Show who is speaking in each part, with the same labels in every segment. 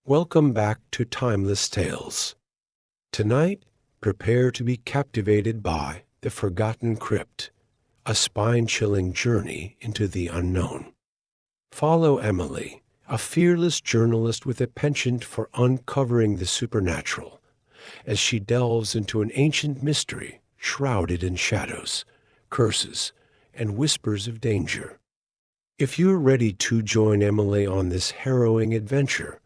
Speaker 1: Welcome back to Timeless Tales. Tonight, prepare to be captivated by The Forgotten Crypt, a spine-chilling journey into the unknown. Follow Emily, a fearless journalist with a penchant for uncovering the supernatural, as she delves into an ancient mystery shrouded in shadows, curses, and whispers of danger. If you're ready to join Emily on this harrowing adventure,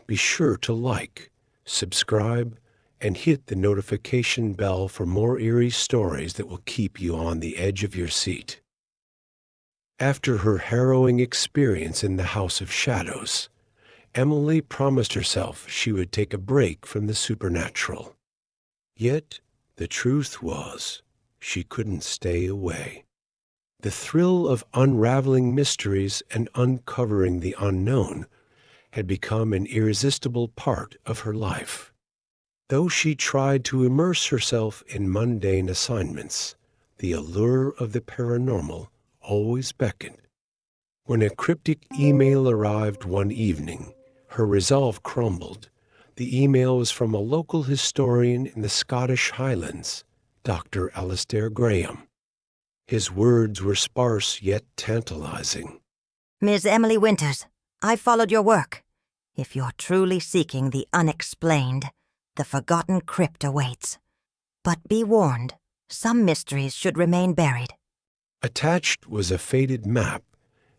Speaker 1: be sure to like, subscribe, and hit the notification bell for more eerie stories that will keep you on the edge of your seat. After her harrowing experience in the House of Shadows, Emily promised herself she would take a break from the supernatural. Yet, the truth was, she couldn't stay away. The thrill of unraveling mysteries and uncovering the unknown had become an irresistible part of her life. Though she tried to immerse herself in mundane assignments, the allure of the paranormal always beckoned. When a cryptic email arrived one evening, her resolve crumbled. The email was from a local historian in the Scottish Highlands, Dr. Alistair Graham. His words were sparse yet tantalizing.
Speaker 2: Ms. Emily Winters, I followed your work. If you're truly seeking the unexplained, the Forgotten Crypt awaits. But be warned, some mysteries should remain buried.
Speaker 1: Attached was a faded map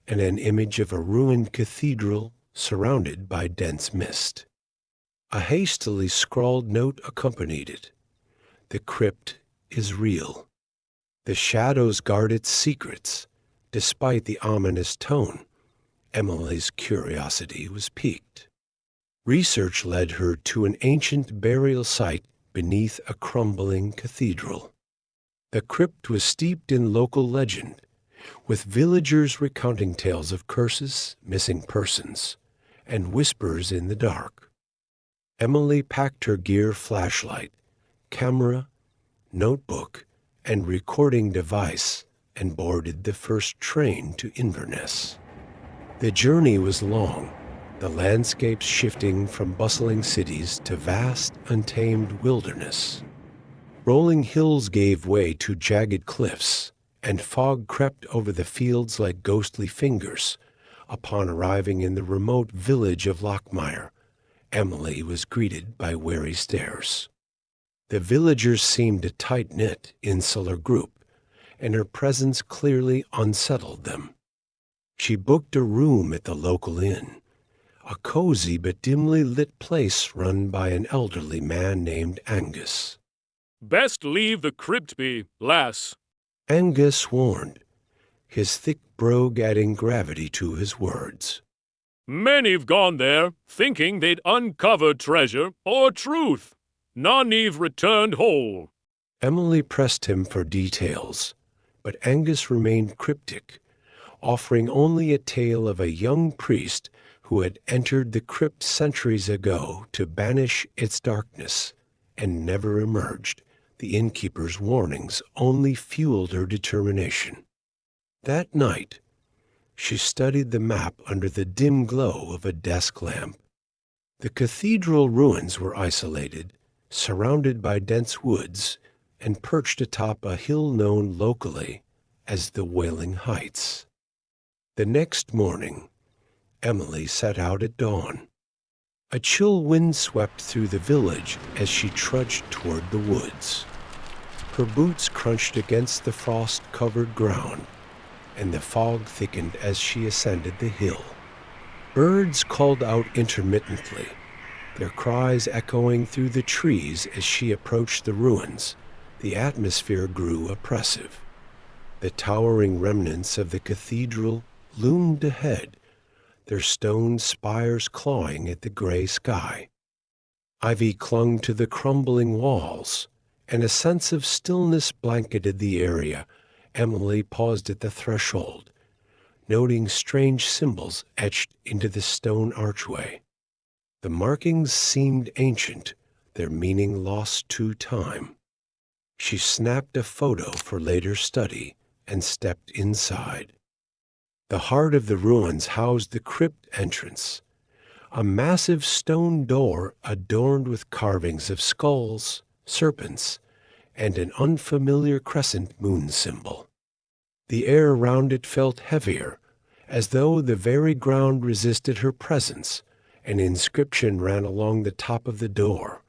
Speaker 1: and an image of a ruined cathedral surrounded by dense mist. A hastily scrawled note accompanied it. The crypt is real. The shadows guard its secrets. Despite the ominous tone, Emily's curiosity was piqued. Research led her to an ancient burial site beneath a crumbling cathedral. The crypt was steeped in local legend, with villagers recounting tales of curses, missing persons, and whispers in the dark. Emily packed her gear flashlight, camera, notebook, and recording device and boarded the first train to Inverness. The journey was long, the landscapes shifting from bustling cities to vast, untamed wilderness. Rolling hills gave way to jagged cliffs, and fog crept over the fields like ghostly fingers. Upon arriving in the remote village of Lochmire, Emily was greeted by wary stares. The villagers seemed a tight-knit, insular group, and her presence clearly unsettled them. She booked a room at the local inn, a cozy but dimly lit place run by an elderly man named Angus.
Speaker 3: "Best leave the crypt be, lass,"
Speaker 1: Angus warned, his thick brogue adding gravity to his words.
Speaker 3: "Many've gone there, thinking they'd uncover treasure or truth. None've returned whole."
Speaker 1: Emily pressed him for details, but Angus remained cryptic, offering only a tale of a young priest who had entered the crypt centuries ago to banish its darkness and never emerged. The innkeeper's warnings only fueled her determination. That night, she studied the map under the dim glow of a desk lamp. The cathedral ruins were isolated, surrounded by dense woods, and perched atop a hill known locally as the Wailing Heights. The next morning, Emily set out at dawn. A chill wind swept through the village as she trudged toward the woods. Her boots crunched against the frost-covered ground, and the fog thickened as she ascended the hill. Birds called out intermittently, their cries echoing through the trees as she approached the ruins. The atmosphere grew oppressive. The towering remnants of the cathedral loomed ahead, their stone spires clawing at the gray sky. Ivy clung to the crumbling walls, and a sense of stillness blanketed the area. Emily paused at the threshold, noting strange symbols etched into the stone archway. The markings seemed ancient, their meaning lost to time. She snapped a photo for later study and stepped inside. The heart of the ruins housed the crypt entrance, a massive stone door adorned with carvings of skulls, serpents, and an unfamiliar crescent moon symbol. The air around it felt heavier, as though the very ground resisted her presence. An inscription ran along the top of the door.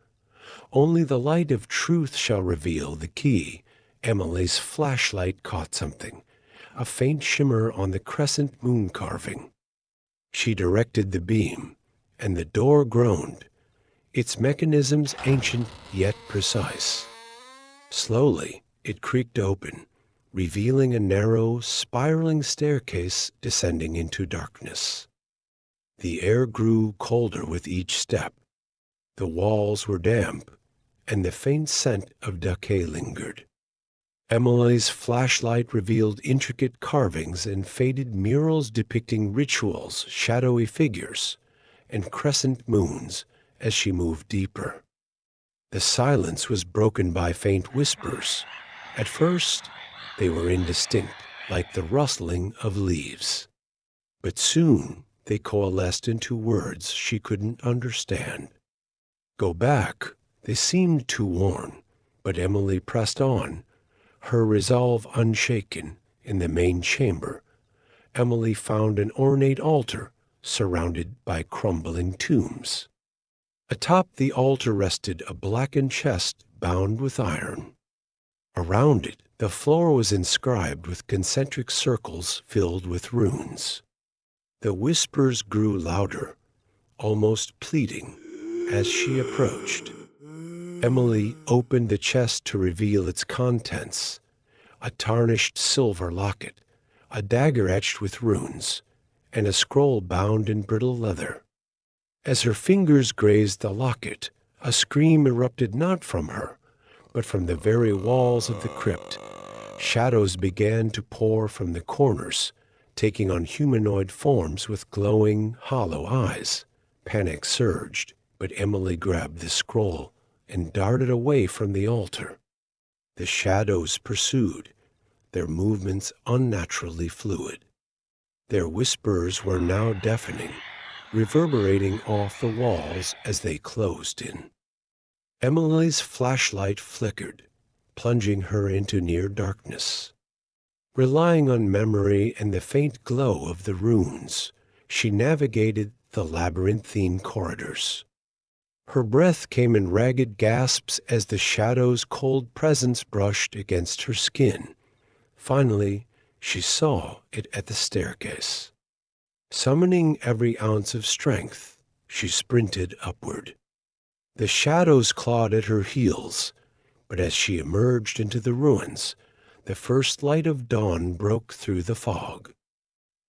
Speaker 1: "Only the light of truth shall reveal the key." Emily's flashlight caught something, a faint shimmer on the crescent moon carving. She directed the beam, and the door groaned, its mechanisms ancient yet precise. Slowly, it creaked open, revealing a narrow, spiraling staircase descending into darkness. The air grew colder with each step. The walls were damp, and the faint scent of decay lingered. Emily's flashlight revealed intricate carvings and faded murals depicting rituals, shadowy figures, and crescent moons as she moved deeper. The silence was broken by faint whispers. At first, they were indistinct, like the rustling of leaves. But soon, they coalesced into words she couldn't understand. "Go back." They seemed to warn, but Emily pressed on, her resolve unshaken. In the main chamber, Emily found an ornate altar surrounded by crumbling tombs. Atop the altar rested a blackened chest bound with iron. Around it, the floor was inscribed with concentric circles filled with runes. The whispers grew louder, almost pleading, as she approached. Emily opened the chest to reveal its contents: a tarnished silver locket, a dagger etched with runes, and a scroll bound in brittle leather. As her fingers grazed the locket, a scream erupted not from her, but from the very walls of the crypt. Shadows began to pour from the corners, taking on humanoid forms with glowing, hollow eyes. Panic surged, but Emily grabbed the scroll and darted away from the altar. The shadows pursued, their movements unnaturally fluid. Their whispers were now deafening, reverberating off the walls as they closed in. Emily's flashlight flickered, plunging her into near darkness. Relying on memory and the faint glow of the runes, she navigated the labyrinthine corridors. Her breath came in ragged gasps as the shadow's cold presence brushed against her skin. Finally, she saw it at the staircase. Summoning every ounce of strength, she sprinted upward. The shadows clawed at her heels, but as she emerged into the ruins, the first light of dawn broke through the fog.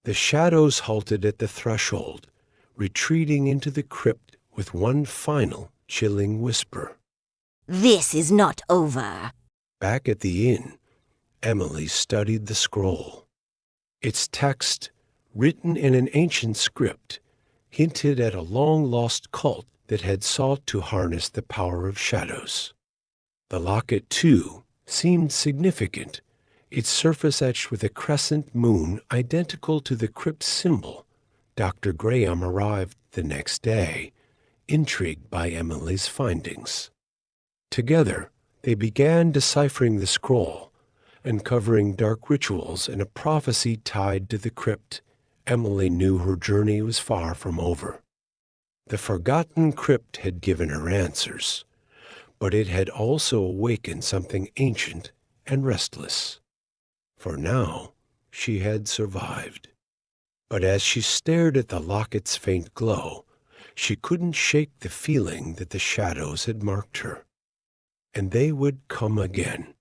Speaker 1: The shadows halted at the threshold, retreating into the crypt with one final chilling whisper.
Speaker 4: "This is not over."
Speaker 1: Back at the inn, Emily studied the scroll. Its text, written in an ancient script, hinted at a long-lost cult that had sought to harness the power of shadows. The locket, too, seemed significant, its surface etched with a crescent moon identical to the crypt's symbol. Dr. Graham arrived the next day, intrigued by Emily's findings. Together, they began deciphering the scroll, uncovering dark rituals and a prophecy tied to the crypt. Emily knew her journey was far from over. The Forgotten Crypt had given her answers, but it had also awakened something ancient and restless. For now, she had survived. But as she stared at the locket's faint glow, she couldn't shake the feeling that the shadows had marked her, and they would come again.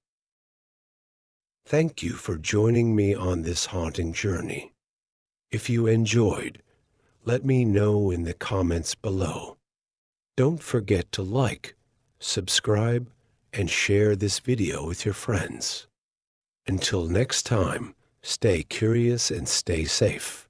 Speaker 1: Thank you for joining me on this haunting journey. If you enjoyed, let me know in the comments below. Don't forget to like, subscribe, and share this video with your friends. Until next time, stay curious and stay safe.